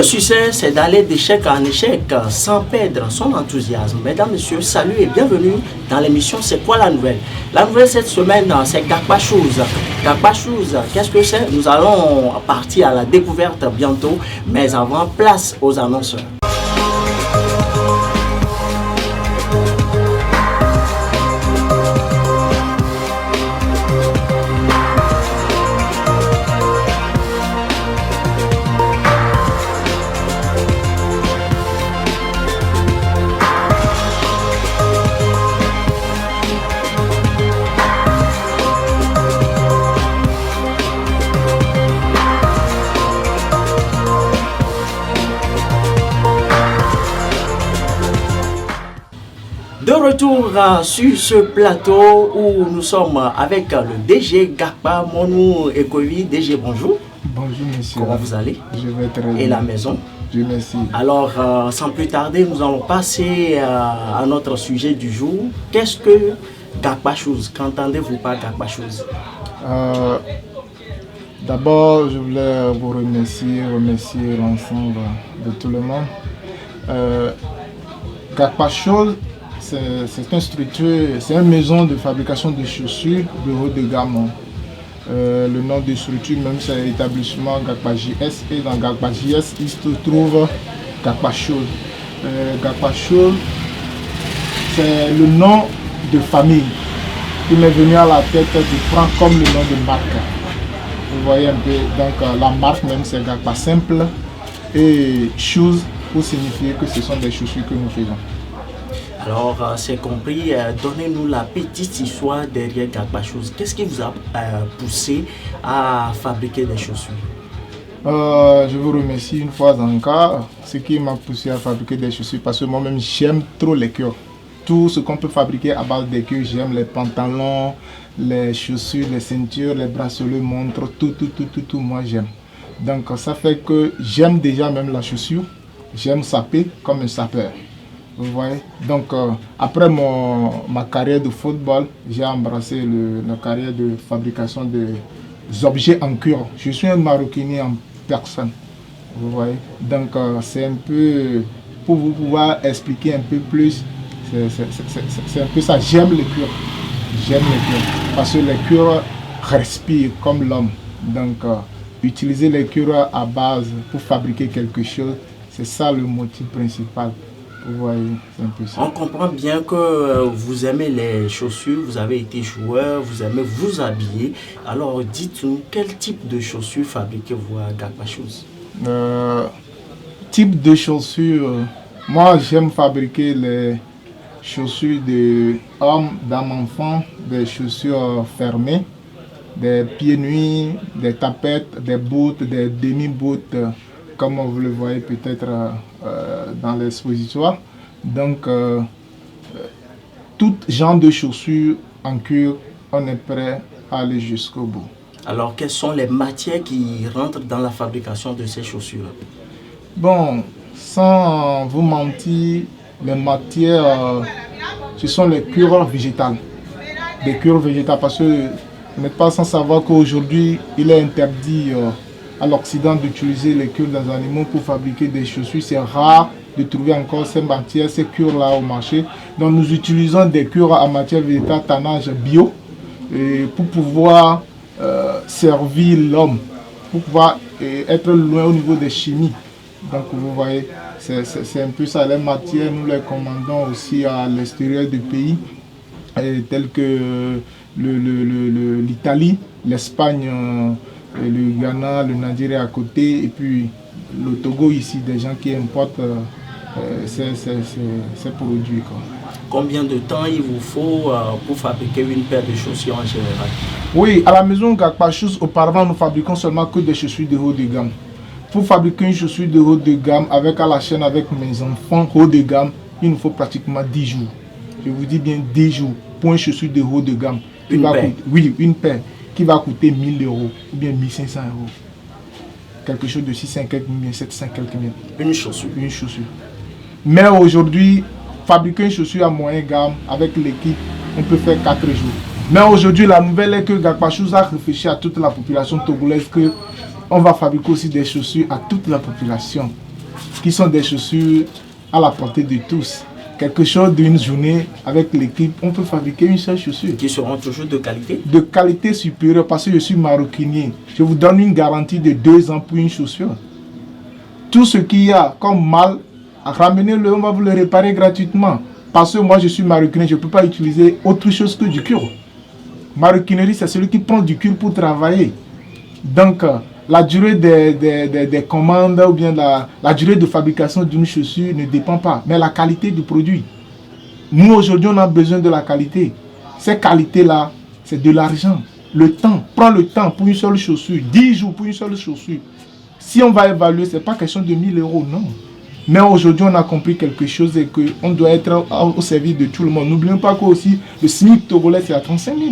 succès, c'est d'aller d'échec en échec sans perdre son enthousiasme. Mesdames, Messieurs, salut et bienvenue dans l'émission C'est quoi la nouvelle? La nouvelle cette semaine, c'est Gakpa Shoes. Gakpa Shoes, qu'est-ce que c'est? Nous allons partir à la découverte bientôt, mais avant, place aux annonceurs. De retour sur ce plateau où nous sommes avec le DG Gakpa Monou Ekovi. DG, bonjour. Bonjour monsieur. Comment vous allez? Je vais très bien. Et la maison? Dieu merci. Alors, sans plus tarder, nous allons passer à notre sujet du jour. Qu'est-ce que Gakpa Shoes? Qu'entendez-vous par Gakpa Shoes? D'abord, je voulais vous remercier l'ensemble de tout le monde. Gakpa Shoes, c'est une structure, c'est une maison de fabrication de chaussures de haut de gamme. Le nom de structure même c'est l'établissement Gakpa JS, et dans Gakpa JS il se trouve Gakpa Shoes. Gakpa Shoes, c'est le nom de famille qui m'est venu à la tête, je prends comme le nom de marque. Vous voyez un peu, donc la marque même c'est Gakpa simple et Shoes pour signifier que ce sont des chaussures que nous faisons. Alors, c'est compris. Donnez-nous la petite histoire derrière Gakpa Shoes. Qu'est-ce qui vous a poussé à fabriquer des chaussures? Je vous remercie une fois encore. Ce qui m'a poussé à fabriquer des chaussures, parce que moi-même j'aime trop les cuirs. Tout ce qu'on peut fabriquer à base de cuir, j'aime les pantalons, les chaussures, les ceintures, les bracelets, montres, tout, moi j'aime. Donc ça fait que j'aime déjà même la chaussure. J'aime saper comme un sapeur. Vous voyez, donc après ma carrière de football, j'ai embrassé la carrière de fabrication des objets en cuir. Je suis un maroquinier en personne. Vous voyez, donc c'est un peu pour vous pouvoir expliquer un peu plus. C'est un peu ça. J'aime le cuir. J'aime le cuir parce que les cuirs respirent comme l'homme. Donc utiliser les cuirs à base pour fabriquer quelque chose, c'est ça le motif principal. Vous voyez, c'est un peu ça. On comprend bien que vous aimez les chaussures, vous avez été joueur, vous aimez vous habiller. Alors dites-nous, quel type de chaussures fabriquez-vous à Gakpa Shoes? Type de chaussures, moi j'aime fabriquer les chaussures d'hommes, dames, enfants, des chaussures fermées, des pieds nus, des tapettes, des boots, des demi-boots, comme vous le voyez peut-être dans l'expositoire. Donc, tout genre de chaussures en cuir, on est prêt à aller jusqu'au bout. Alors, quelles sont les matières qui rentrent dans la fabrication de ces chaussures? Bon, sans vous mentir, les matières, ce sont les cuirs végétales. Des cuirs végétales, parce que vous n'êtes pas sans savoir qu'aujourd'hui, il est interdit à l'Occident d'utiliser les cuirs des animaux pour fabriquer des chaussures. C'est rare de trouver encore ces matières, ces cuirs-là au marché. Donc nous utilisons des cuirs en matière végétale tannage bio et pour pouvoir servir l'homme, pour pouvoir être loin au niveau des chimies. Donc vous voyez, c'est un peu ça. Les matières, nous les commandons aussi à l'extérieur du pays, tels que l'Italie, l'Espagne, le Ghana, le Nigeria à côté, et puis le Togo ici, des gens qui importent ces produits. Combien de temps il vous faut pour fabriquer une paire de chaussures en général? Oui, à la maison Gakpa Shoes, auparavant nous fabriquons seulement que des chaussures de haut de gamme. Pour fabriquer une chaussure de haut de gamme avec à la chaîne avec mes enfants haut de gamme, il nous faut pratiquement 10 jours. Je vous dis bien 10 jours pour une chaussure de haut de gamme. Une paire? Oui, une paire qui va coûter 1000 € ou bien 1500 €. Quelque chose de 600 quelques mille, 700 quelques mille. Une chaussure? Une chaussure. Mais aujourd'hui, fabriquer une chaussure à moyenne gamme avec l'équipe, on peut faire 4 jours. Mais aujourd'hui, la nouvelle est que Gakpa Shoes a réfléchi à toute la population togolaise qu'on va fabriquer aussi des chaussures à toute la population. qui sont des chaussures à la portée de tous. Quelque chose d'une journée avec l'équipe, on peut fabriquer une seule chaussure. Qui seront toujours de qualité? De qualité supérieure parce que je suis maroquinier. Je vous donne une garantie de 2 ans pour une chaussure. Tout ce qu'il y a comme mal, ramenez-le, on va vous le réparer gratuitement. Parce que moi je suis maroquinier, je ne peux pas utiliser autre chose que du cuir. Maroquinerie, c'est celui qui prend du cuir pour travailler. Donc, la durée des commandes ou bien la durée de fabrication d'une chaussure ne dépend pas, mais la qualité du produit. Nous, aujourd'hui, on a besoin de la qualité. Ces qualités-là, c'est de l'argent. Le temps, prends le temps pour une seule chaussure, 10 jours pour une seule chaussure. Si on va évaluer, ce n'est pas question de 1000 euros, non. Mais aujourd'hui, on a compris quelque chose et qu'on doit être au service de tout le monde. N'oublions pas que aussi le SMIC togolais, c'est à 35 000.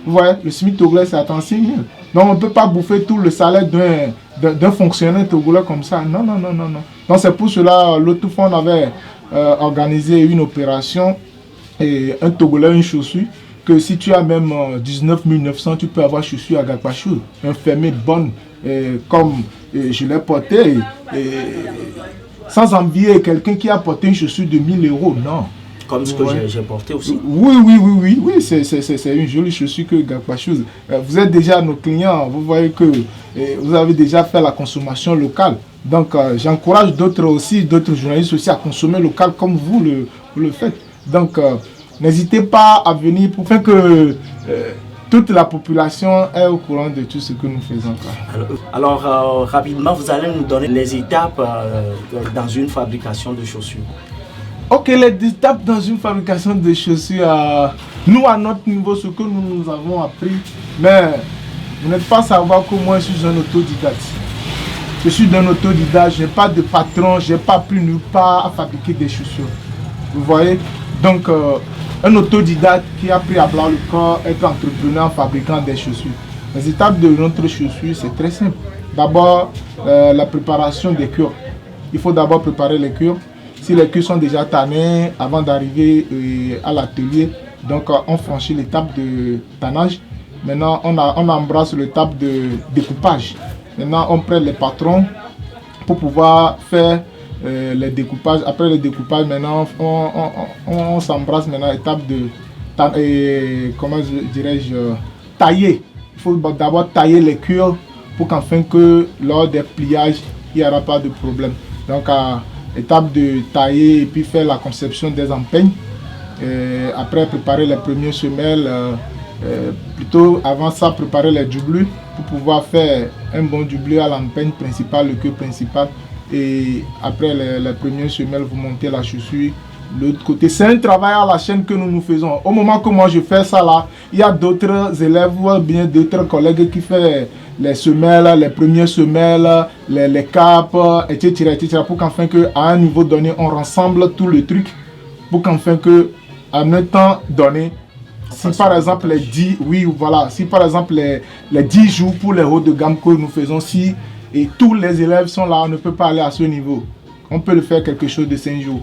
Vous voyez, le SMIC togolais, c'est à 36 000. Donc, on ne peut pas bouffer tout le salaire d'un fonctionnaire togolais comme ça. Non, non, non, non, non. Donc, c'est pour cela, l'autre fois, on avait organisé une opération et un togolais, une chaussure, que si tu as même 19 900, tu peux avoir chaussure à Gakpachou, fermée bonne, comme je l'ai porté, sans envier quelqu'un qui a porté une chaussure de 1000 euros, non. Comme ce que j'ai porté aussi. Oui, c'est une jolie chaussure que Gakpachou. Vous êtes déjà nos clients, vous voyez que vous avez déjà fait la consommation locale. Donc j'encourage d'autres journalistes aussi à consommer local comme vous le faites. Donc n'hésitez pas à venir pour faire que toute la population est au courant de tout ce que nous faisons. Alors rapidement, vous allez nous donner les étapes dans une fabrication de chaussures. Ok, les étapes dans une fabrication de chaussures, nous à notre niveau, ce que nous avons appris, mais vous n'êtes pas savoir que moi je suis un autodidacte. Je suis un autodidacte, je n'ai pas de patron, je n'ai pas appris nulle part à fabriquer des chaussures. Vous voyez? Donc, un autodidacte qui a appris à blanc le corps, être entrepreneur en fabriquant des chaussures. Les étapes de notre chaussure, c'est très simple. D'abord, la préparation des cuirs. Il faut d'abord préparer les cuirs. Si les cuirs sont déjà tannés avant d'arriver à l'atelier, donc on franchit l'étape de tannage. Maintenant, on embrasse l'étape de découpage. Maintenant, on prend les patrons pour pouvoir faire les découpages. Après le découpage, maintenant, on s'embrasse maintenant l'étape de comment dirais-je, tailler. Il faut d'abord tailler les cuirs pour qu'enfin que lors des pliages, il n'y aura pas de problème. Donc, étape de tailler et puis faire la conception des empeignes. Après, préparer les premières semelles. Plutôt avant ça, préparer les doublures pour pouvoir faire un bon doublure à l'empeigne principale, le queue principal. Et après les premières semelles, vous montez la chaussure de l'autre côté. C'est un travail à la chaîne que nous faisons. Au moment que moi je fais ça là, il y a d'autres élèves ou bien d'autres collègues qui font les semelles, les premières semelles, les capes, etc. pour qu'enfin que, à un niveau donné, on rassemble tout le truc pour qu'enfin que, à un temps donné, si par exemple si par exemple les 10 jours pour les hauts de gamme que nous faisons, si et tous les élèves sont là, on ne peut pas aller à ce niveau. On peut le faire quelque chose de 5 jours.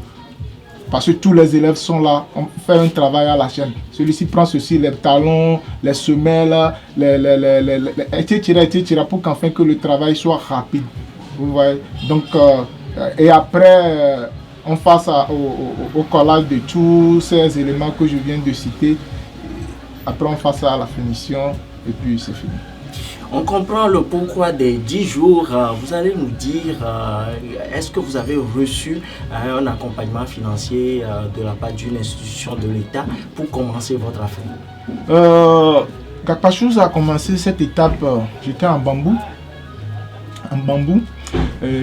Parce que tous les élèves sont là, on fait un travail à la chaîne. Celui-ci prend ceci, les talons, les semelles, etc. pour qu'enfin que le travail soit rapide. Vous voyez? Donc, et après, on passe au collage de tous ces éléments que je viens de citer. Après, on passe à la finition et puis c'est fini. On comprend le pourquoi des 10 jours. Vous allez nous dire, est-ce que vous avez reçu un accompagnement financier de la part d'une institution de l'État pour commencer votre affaire? Gakpachou a commencé cette étape, j'étais en bambou.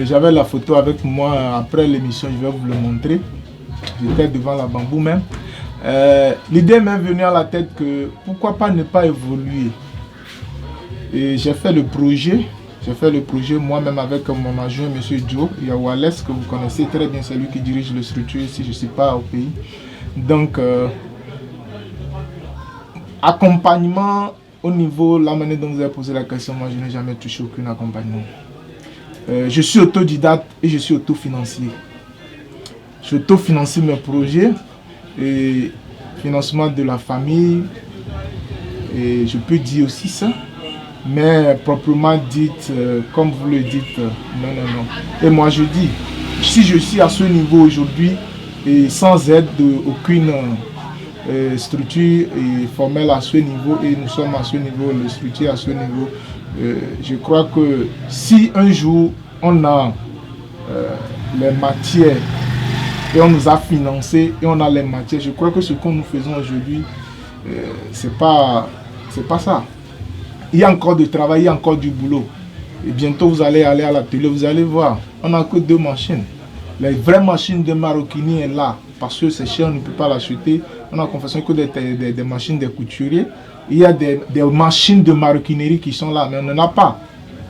J'avais la photo avec moi après l'émission, je vais vous le montrer. J'étais devant la bambou même. L'idée m'est venue à la tête que pourquoi pas ne pas évoluer. Et j'ai fait le projet moi-même avec mon adjoint, M. Joe Yawales, que vous connaissez très bien, c'est lui qui dirige le structure ici, je ne suis pas au pays. Donc, accompagnement au niveau, la manière dont vous avez posé la question, moi je n'ai jamais touché aucun accompagnement. Je suis autodidacte et je suis autofinancier. Je autofinancie mes projets et financement de la famille. Et je peux dire aussi ça. Mais proprement dite, comme vous le dites, non. Et moi je dis, si je suis à ce niveau aujourd'hui, et sans aide d'aucune structure formelle à ce niveau, et nous sommes à ce niveau, le structure à ce niveau, je crois que si un jour on a les matières et on nous a financé et on a les matières, je crois que ce que nous faisons aujourd'hui, c'est pas ça. Il y a encore du travail, il y a encore du boulot. Et bientôt vous allez aller à la télé, vous allez voir, on n'a que 2 machines. Les vraies machines de maroquinerie est là, parce que c'est cher, on ne peut pas l'acheter. On a confession que des machines de couturiers. Il y a des machines de maroquinerie qui sont là, mais on n'en a pas.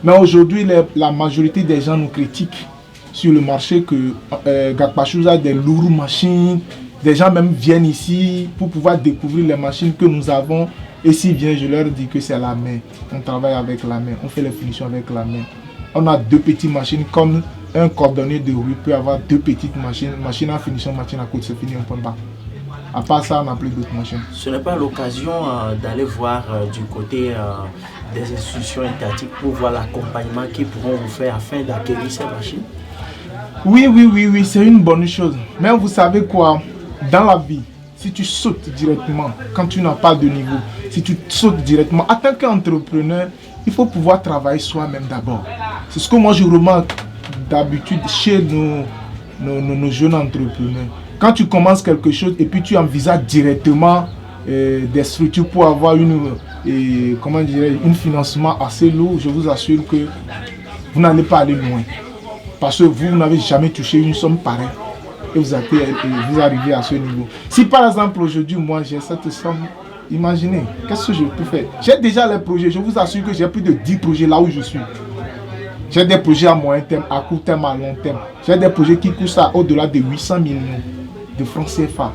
Mais aujourd'hui, la majorité des gens nous critiquent sur le marché que Gakpachouze a des lourdes machines. Des gens même viennent ici pour pouvoir découvrir les machines que nous avons. Et s'ils viennent, je leur dis que c'est la main. On travaille avec la main, on fait les finitions avec la main. On a 2 petites machines, comme un cordonnier de rue peut avoir 2 petites machines. Machine à finition, machine à coudre, c'est fini, on ne peut pas. À part ça, on n'a plus d'autres machines. Ce n'est pas l'occasion d'aller voir du côté des institutions étatiques pour voir l'accompagnement qu'ils pourront vous faire afin d'acquérir ces machines? Oui, c'est une bonne chose. Mais vous savez quoi, dans la vie, si tu sautes directement, quand tu n'as pas de niveau, si tu sautes directement, en tant qu'entrepreneur, il faut pouvoir travailler soi-même d'abord. C'est ce que moi je remarque d'habitude chez nos jeunes entrepreneurs. Quand tu commences quelque chose et puis tu envisages directement des structures pour avoir un financement assez lourd, je vous assure que vous n'allez pas aller loin. Parce que vous n'avez jamais touché une somme pareille et vous arrivez à ce niveau. Si par exemple aujourd'hui, moi j'ai cette somme, imaginez, qu'est-ce que je peux faire? J'ai déjà les projets, je vous assure que j'ai plus de 10 projets là où je suis. J'ai des projets à moyen terme, à court terme, à long terme. J'ai des projets qui coûtent ça au-delà de 800 millions de francs CFA.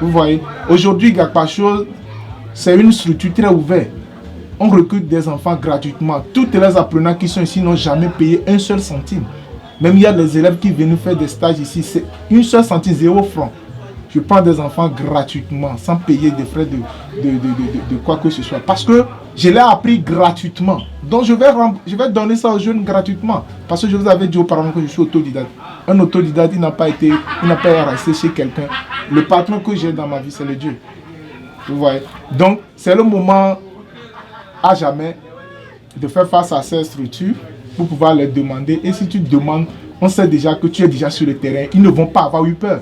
Vous voyez, aujourd'hui, Gakpachouze, c'est une structure très ouverte. On recrute des enfants gratuitement. Tous les apprenants qui sont ici n'ont jamais payé un seul centime. Même il y a des élèves qui viennent faire des stages ici, c'est une seule centime, 0 francs. Je prends des enfants gratuitement, sans payer des frais de quoi que ce soit. Parce que je l'ai appris gratuitement. Donc je vais donner ça aux jeunes gratuitement. Parce que je vous avais dit auparavant que je suis autodidacte. Un autodidacte, il n'a pas resté chez quelqu'un. Le patron que j'ai dans ma vie, c'est le Dieu. Vous voyez. Donc c'est le moment à jamais de faire face à ces structures pour pouvoir les demander. Et si tu demandes, on sait déjà que tu es déjà sur le terrain. Ils ne vont pas avoir eu peur.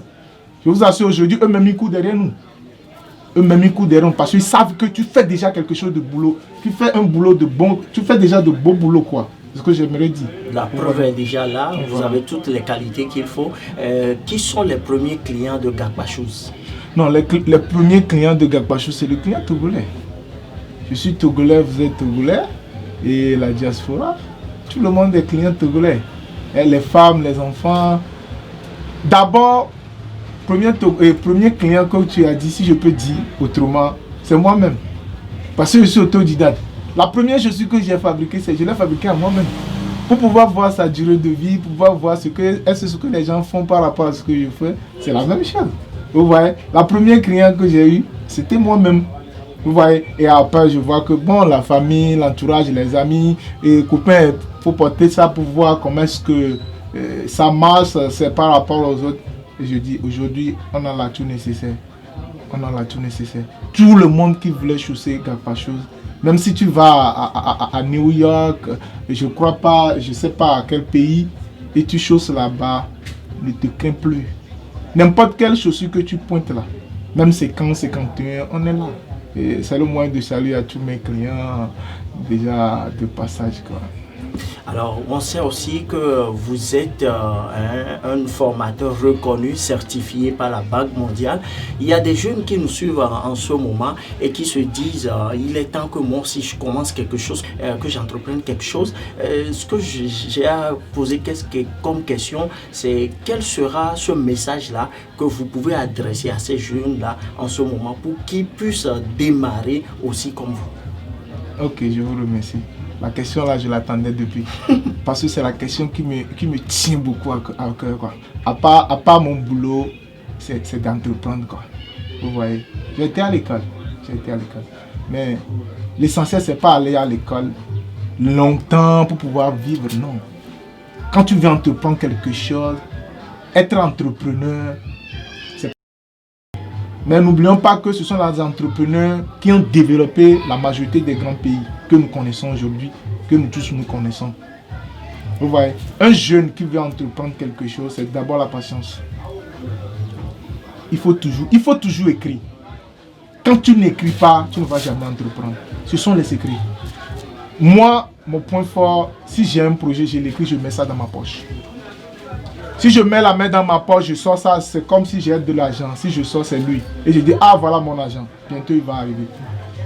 Je vous assure, aujourd'hui, eux-mêmes ils courent derrière nous. Eux-mêmes ils courent derrière nous parce qu'ils savent que tu fais déjà quelque chose de boulot. Tu fais un boulot de bon, tu fais déjà de beaux boulots, quoi. C'est ce que j'aimerais dire. La preuve est déjà là, vous avez toutes les qualités qu'il faut. Qui sont les premiers clients de Gakpachouze? Non, les premiers clients de Gakpachouze, c'est le client togolais. Je suis togolais, vous êtes togolais. Et la diaspora, tout le monde est client togolais. Et les femmes, les enfants. D'abord, premier client que tu as dit, si je peux dire autrement, c'est moi-même. Parce que je suis autodidacte. La première chose que j'ai fabriquée, je l'ai fabriquée à moi-même. Pour pouvoir voir sa durée de vie, pour pouvoir voir ce que les gens font par rapport à ce que je fais, c'est la même chose. Vous voyez, la première client que j'ai eue, c'était moi-même. Vous voyez, et après je vois que bon, la famille, l'entourage, les amis, et copains, il faut porter ça pour voir comment est-ce que ça marche, c'est par rapport aux autres. Et je dis, aujourd'hui, on a la tout nécessaire. On a la tout nécessaire. Tout le monde qui voulait chausser Gakpachouze, même si tu vas à New York, je crois pas, je sais pas à quel pays, et tu chausses là-bas, ne te crains plus. N'importe quelle chaussure que tu pointes là, même 50, 51, on est là. Et c'est le moyen de saluer à tous mes clients, déjà de passage, quoi. Alors, on sait aussi que vous êtes un formateur reconnu, certifié par la Banque mondiale. Il y a des jeunes qui nous suivent en ce moment et qui se disent il est temps que moi, si je commence quelque chose, que j'entreprenne quelque chose. Ce que j'ai à poser comme question, c'est quel sera ce message-là que vous pouvez adresser à ces jeunes-là en ce moment pour qu'ils puissent démarrer aussi comme vous. Ok, je vous remercie. La question là, je l'attendais depuis. Parce que c'est la question qui me tient beaucoup à cœur, quoi. À part mon boulot, c'est d'entreprendre, quoi. Vous voyez, j'ai été à l'école. Mais l'essentiel, c'est pas aller à l'école longtemps pour pouvoir vivre. Non. Quand tu veux entreprendre quelque chose, être entrepreneur, c'est... Mais n'oublions pas que ce sont les entrepreneurs qui ont développé la majorité des grands pays que nous connaissons aujourd'hui, que nous tous nous connaissons. Vous voyez, un jeune qui veut entreprendre quelque chose, c'est d'abord la patience. Il faut toujours écrire. Quand tu n'écris pas, tu ne vas jamais entreprendre. Ce sont les secrets. Moi, mon point fort, si j'ai un projet, je l'écris, je mets ça dans ma poche. Si je mets la main dans ma poche, je sors ça, c'est comme si j'ai de l'argent. Si je sors, c'est lui. Et je dis, ah, voilà mon argent. Bientôt, il va arriver.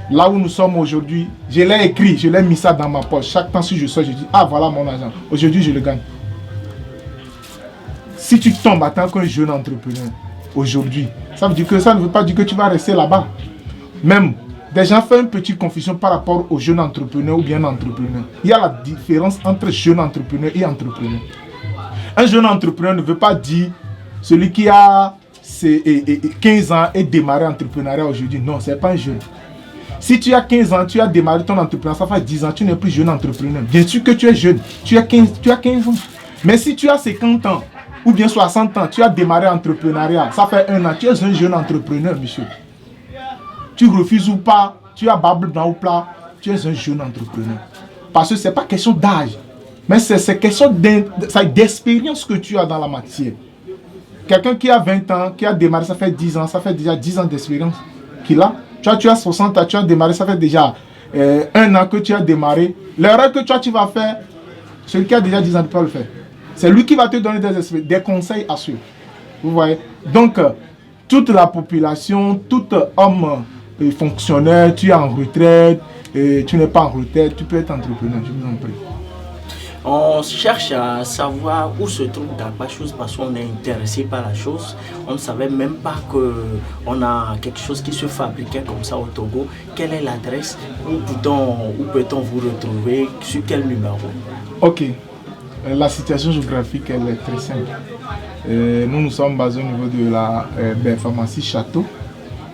Là où nous sommes aujourd'hui, je l'ai écrit, je l'ai mis ça dans ma poche. Chaque temps, si je sors, je dis, ah, voilà mon argent. Aujourd'hui, je le gagne. Si tu tombes en tant qu'un jeune entrepreneur, aujourd'hui, ça ne veut pas dire que tu vas rester là-bas. Même, des gens font une petite confusion par rapport aux jeunes entrepreneurs ou bien entrepreneurs. Il y a la différence entre jeune entrepreneur et entrepreneur. Un jeune entrepreneur ne veut pas dire celui qui a 15 ans et démarré l'entrepreneuriat aujourd'hui. Non, ce n'est pas un jeune. Si tu as 15 ans, tu as démarré ton entrepreneur, ça fait 10 ans, tu n'es plus jeune entrepreneur. Bien sûr que tu es jeune, tu as 15 ans. Mais si tu as 50 ans ou bien 60 ans, tu as démarré l'entrepreneuriat, ça fait 1 an, tu es un jeune entrepreneur, monsieur. Tu refuses ou pas, tu as bable blanc ou plat, tu es un jeune entrepreneur. Parce que ce n'est pas question d'âge, mais c'est question d'expérience que tu as dans la matière. Quelqu'un qui a 20 ans, qui a démarré, ça fait 10 ans, ça fait déjà 10 ans d'expérience qu'il a. Tu as 60 ans, tu as démarré, ça fait déjà 1 an que tu as démarré. L'erreur que tu vas faire, celui qui a déjà 10 ans ne peut pas le faire. C'est lui qui va te donner des conseils à suivre. Vous voyez? Donc, toute la population, tout homme fonctionnaire, tu es en retraite, tu n'es pas en retraite, tu peux être entrepreneur, je vous en prie. On cherche à savoir où se trouve Gagba Shoes parce qu'on est intéressé par la chose. On ne savait même pas qu'on a quelque chose qui se fabriquait comme ça au Togo. Quelle est l'adresse? Où peut-on vous retrouver? Sur quel numéro? Ok. La situation géographique, elle est très simple. Nous sommes basés au niveau de la pharmacie Château.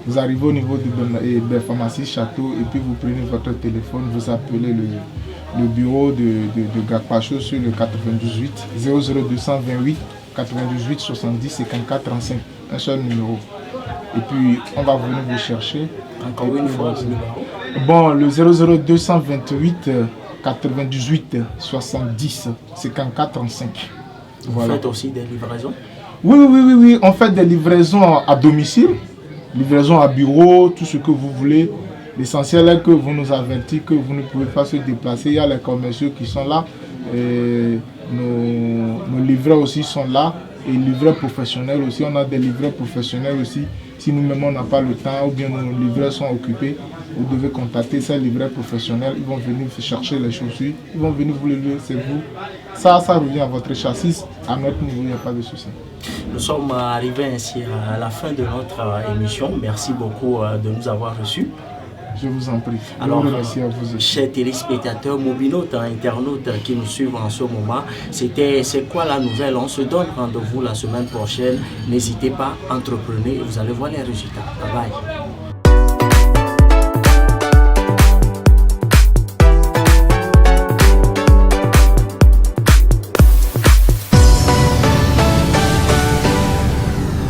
Vous arrivez au niveau de la pharmacie Château et puis vous prenez votre téléphone, vous appelez le bureau de Gagba Shoes sur le 98 00228 98 70 54 35. Un seul numéro. Et puis on va venir vous chercher. Encore une fois, le numéro. Bon, le 00228 98 70 54 35. Vous faites aussi des livraisons? Oui, on fait des livraisons à domicile, livraisons à bureau, tout ce que vous voulez. L'essentiel est que vous nous avertissez que vous ne pouvez pas se déplacer. Il y a les commerciaux qui sont là, et nos livreurs aussi sont là, et livreurs professionnels aussi. On a des livreurs professionnels aussi. Si nous-mêmes on n'a pas le temps ou bien nos livreurs sont occupés, vous devez contacter ces livreurs professionnels. Ils vont venir chercher les chaussures, ils vont venir vous les livrer, c'est vous. Ça revient à votre châssis. À notre niveau, il n'y a pas de souci. Nous sommes arrivés ainsi à la fin de notre émission. Merci beaucoup de nous avoir reçus. Je vous en prie. Alors, merci à vous. Chers téléspectateurs, mobinautes, internautes qui nous suivent en ce moment, c'était C'est quoi la nouvelle? On se donne rendez-vous la semaine prochaine. N'hésitez pas, entreprenez, vous allez voir les résultats. Bye bye.